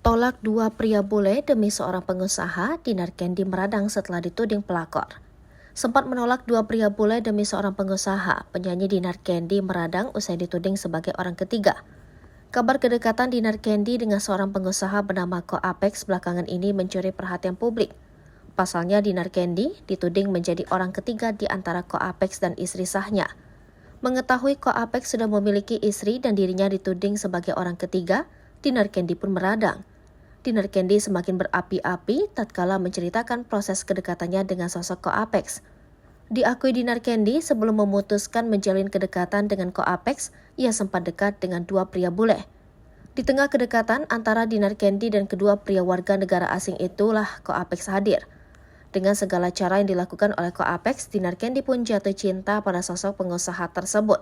Tolak dua pria bule demi seorang pengusaha, Dinar Kendi meradang setelah dituding pelakor. Sempat menolak dua pria bule demi seorang pengusaha, penyanyi Dinar Kendi meradang usai dituding sebagai orang ketiga. Kabar kedekatan Dinar Kendi dengan seorang pengusaha bernama Ko Apex belakangan ini mencuri perhatian publik. Pasalnya Dinar Kendi dituding menjadi orang ketiga di antara Ko Apex dan istri sahnya. Mengetahui Ko Apex sudah memiliki istri dan dirinya dituding sebagai orang ketiga, Dinar Kendi pun meradang. Dinar Kendi semakin berapi-api tatkala menceritakan proses kedekatannya dengan sosok Ko Apex. Diakui Dinar Kendi sebelum memutuskan menjalin kedekatan dengan Ko Apex, ia sempat dekat dengan dua pria bule. Di tengah kedekatan antara Dinar Kendi dan kedua pria warga negara asing itulah Ko Apex hadir. Dengan segala cara yang dilakukan oleh Ko Apex, Dinar Kendi pun jatuh cinta pada sosok pengusaha tersebut.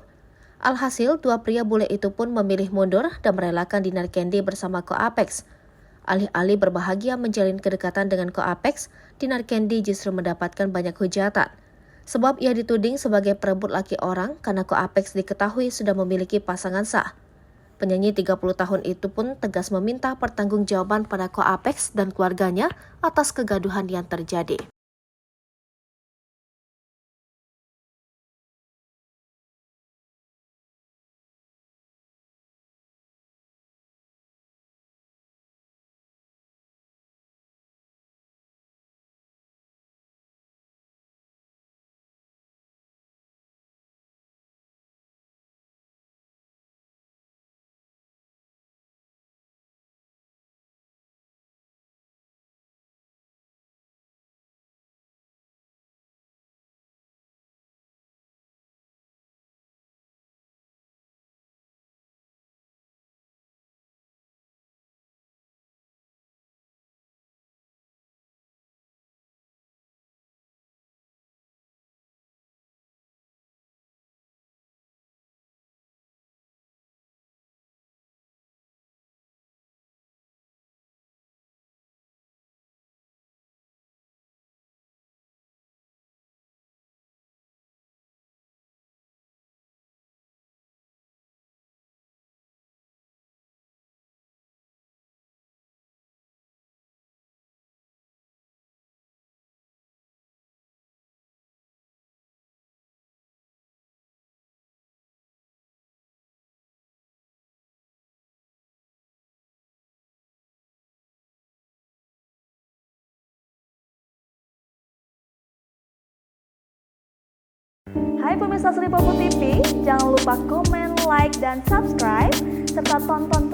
Alhasil, dua pria bule itu pun memilih mundur dan merelakan Dinar Kendi bersama Ko Apex. Alih-alih berbahagia menjalin kedekatan dengan Ko Apex, Dinar Kendi justru mendapatkan banyak hujatan. Sebab ia dituding sebagai perebut laki orang karena Ko Apex diketahui sudah memiliki pasangan sah. Penyanyi 30 tahun itu pun tegas meminta pertanggungjawaban pada Ko Apex dan keluarganya atas kegaduhan yang terjadi. Hai pemirsa Sri Popo TV, jangan lupa komen, like, dan subscribe, serta tonton